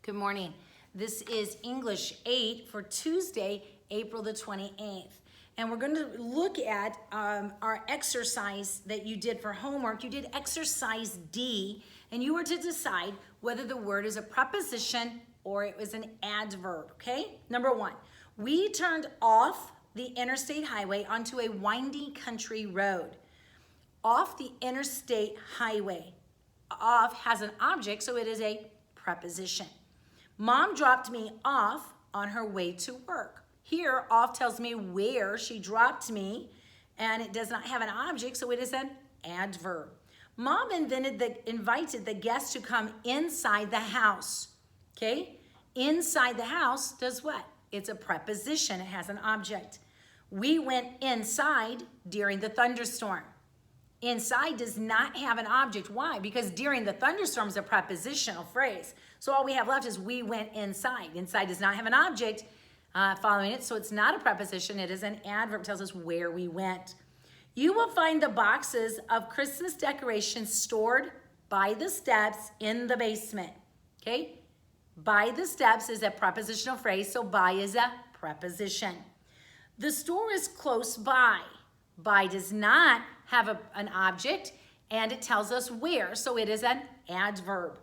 Good morning. This is English 8 for Tuesday, April the 28th. And we're going to look at our exercise that you did for homework. You did exercise D, and you were to decide whether the word is a preposition or it was an adverb, okay? Number one, we turned off the interstate highway onto a windy country road. Off the interstate highway. Off has an object, so it is a preposition. Mom dropped me off on her way to work. Here, off tells me where she dropped me, and it does not have an object, so it is an adverb. Mom invited the guests to come inside the house, okay? Inside the house does what? It's a preposition. It has an object. We went inside during the thunderstorm. Inside does not have an object. Why? Because during the thunderstorm is a prepositional phrase. So all we have left is we went inside. Inside does not have an object following it, so it's not a preposition. It is an adverb. It tells us where we went. You will find the boxes of Christmas decorations stored by the steps in the basement. Okay? By the steps is a prepositional phrase, so by is a preposition. The store is close by. By does not have an object, and it tells us where, so it is an adverb.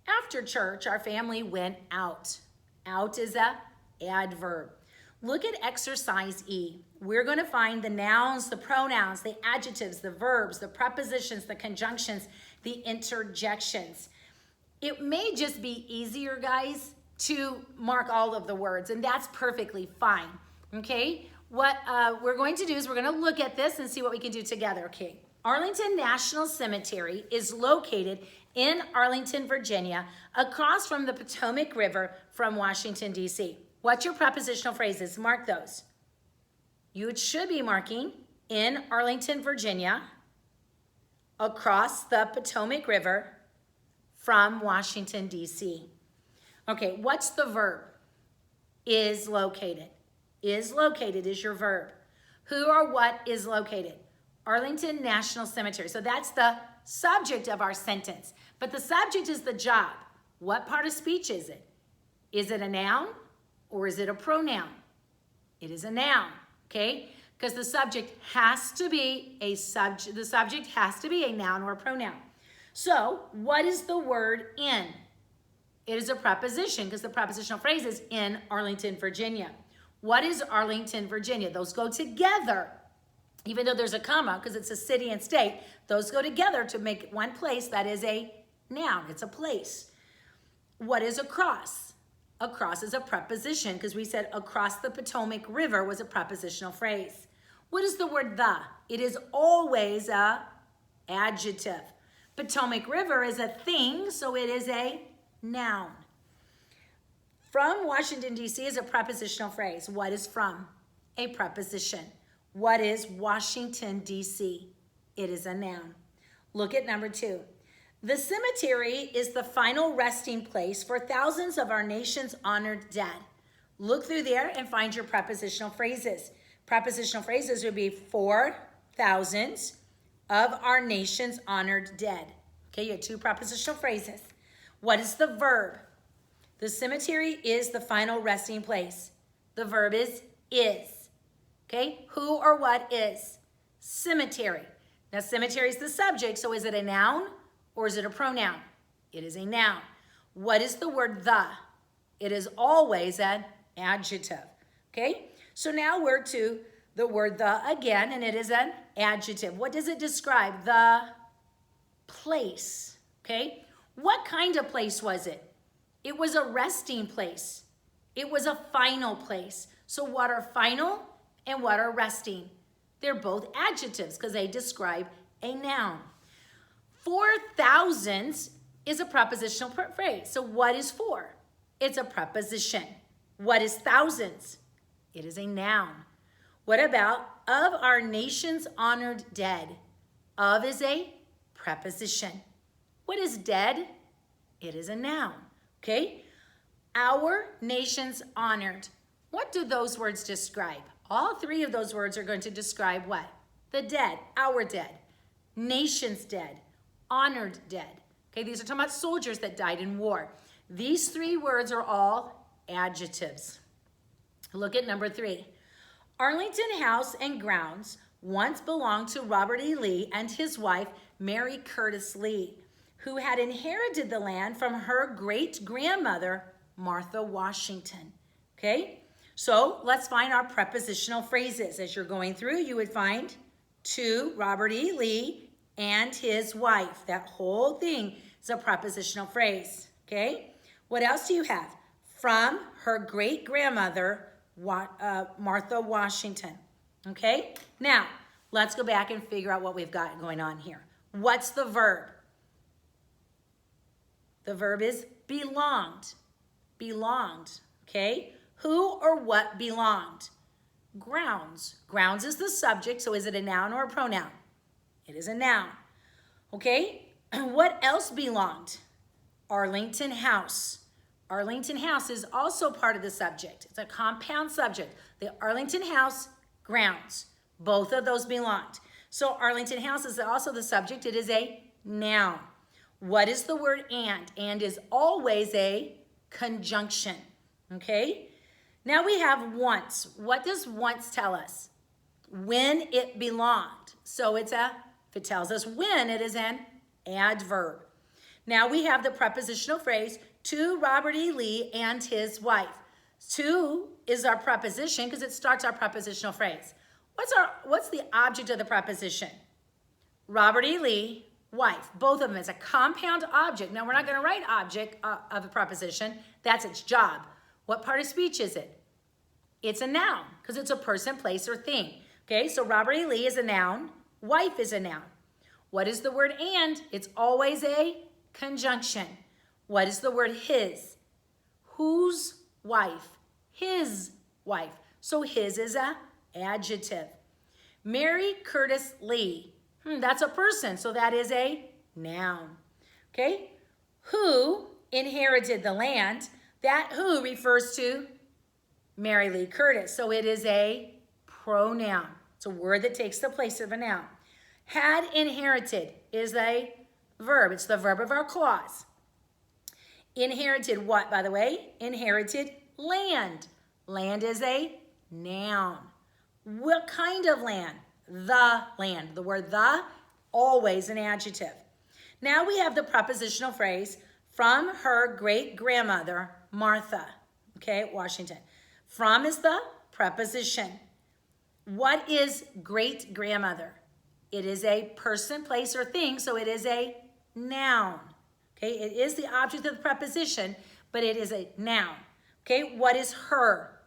After church, our family went out. Out is a adverb. Look at exercise E. We're going to find the nouns, the pronouns, the adjectives, the verbs, the prepositions, the conjunctions, the interjections. It may just be easier, guys, to mark all of the words, and that's perfectly fine, okay? What we're going to do is we're going to look at this and see what we can do together, okay? Arlington National Cemetery is located in Arlington, Virginia, across from the Potomac River from Washington, D.C. What's your prepositional phrases? Mark those. You should be marking in Arlington, Virginia, across the Potomac River from Washington, D.C. Okay, what's the verb? Is located. Is located is your verb. Who or what is located? Arlington National Cemetery. So that's the subject of our sentence. But the subject is the job. What part of speech is it? Is it a noun or is it a pronoun? It is a noun, okay? Because the subject has to be a subject. The subject has to be a noun or a pronoun. So what is the word in? It is a preposition because the prepositional phrase is in Arlington, Virginia. What is Arlington, Virginia? Those go together. Even though there's a comma, because it's a city and state, those go together to make one place that is a noun. It's a place. What is across? Across is a preposition, because we said across the Potomac River was a prepositional phrase. What is the word the? It is always a adjective. Potomac River is a thing, so it is a noun. From Washington, D.C. is a prepositional phrase. What is from? A preposition. What is Washington, D.C.? It is a noun. Look at number 2. The cemetery is the final resting place for thousands of our nation's honored dead. Look through there and find your prepositional phrases. Prepositional phrases would be for thousands of our nation's honored dead. Okay, you have 2 prepositional phrases. What is the verb? The cemetery is the final resting place. The verb is. Okay, who or what is? Cemetery. Now, cemetery is the subject, so is it a noun or is it a pronoun? It is a noun. What is the word the? It is always an adjective. Okay, so now we're to the word the again, and it is an adjective. What does it describe? The place. Okay, what kind of place was it? It was a resting place. It was a final place. So what are final and what are resting? They're both adjectives because they describe a noun. For thousands is a prepositional phrase. So what is for? It's a preposition. What is thousands? It is a noun. What about of our nation's honored dead? Of is a preposition. What is dead? It is a noun. Okay? Our nation's honored. What do those words describe? All 3 of those words are going to describe what? The dead, our dead, nation's dead, honored dead. Okay, these are talking about soldiers that died in war. These three words are all adjectives. Look at number 3. Arlington House and Grounds once belonged to Robert E. Lee and his wife, Mary Curtis Lee, who had inherited the land from her great-grandmother, Martha Washington. Okay, so let's find our prepositional phrases. As you're going through, you would find to Robert E. Lee and his wife. That whole thing is a prepositional phrase. Okay, what else do you have? From her great-grandmother, Martha Washington. Okay, now let's go back and figure out what we've got going on here. What's the verb? The verb is belonged. Belonged, okay? Who or what belonged? Grounds. Grounds is the subject, so is it a noun or a pronoun? It is a noun, okay? What else belonged? Arlington House. Arlington House is also part of the subject. It's a compound subject. The Arlington House, grounds. Both of those belonged. So Arlington House is also the subject. It is a noun. What is the word and? And is always a conjunction, okay? Now we have once. What does once tell us? When it belonged. So if it tells us when, it is an adverb. Now we have the prepositional phrase, to Robert E. Lee and his wife. To is our preposition because it starts our prepositional phrase. What's the object of the preposition? Robert E. Lee, wife. Both of them is a compound object. Now, we're not going to write object of a preposition. That's its job. What part of speech is it? It's a noun because it's a person, place, or thing. Okay, so Robert E. Lee is a noun. Wife is a noun. What is the word and? It's always a conjunction. What is the word his? Whose wife? His wife. So his is a adjective. Mary Curtis Lee. That's a person, so that is a noun. Okay? Who inherited the land? That who refers to Mary Lee Curtis, so it is a pronoun. It's a word that takes the place of a noun. Had inherited is a verb. It's the verb of our clause. Inherited what, by the way? Inherited land. Land is a noun. What kind of land? The land. The word the, always an adjective. Now we have the prepositional phrase, from her great-grandmother, Martha, okay, Washington. From is the preposition. What is great-grandmother? It is a person, place, or thing, so it is a noun. Okay, it is the object of the preposition, but it is a noun. Okay, what is her?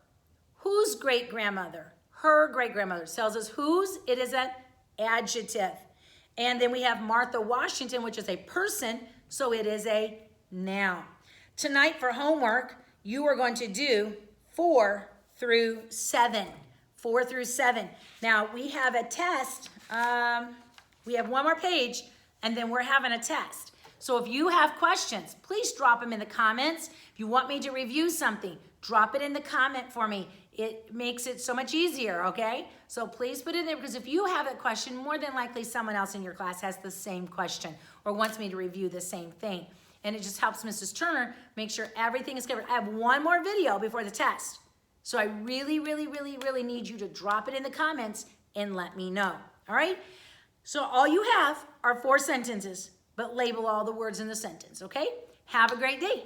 Whose great-grandmother? Her great-grandmother. Tells us whose, it is an adjective. And then we have Martha Washington, which is a person, so it is a noun. Tonight for homework, you are going to do 4 through 7. 4 through 7. Now, we have a test. We have one more page, and then we're having a test. So if you have questions, please drop them in the comments. If you want me to review something, drop it in the comment for me. It makes it so much easier, okay? So please put it in there, because if you have a question, more than likely someone else in your class has the same question or wants me to review the same thing. And it just helps Mrs. Turner make sure everything is covered. I have one more video before the test. So I really, really, really, really need you to drop it in the comments and let me know, all right? So all you have are 4 sentences, but label all the words in the sentence, okay? Have a great day.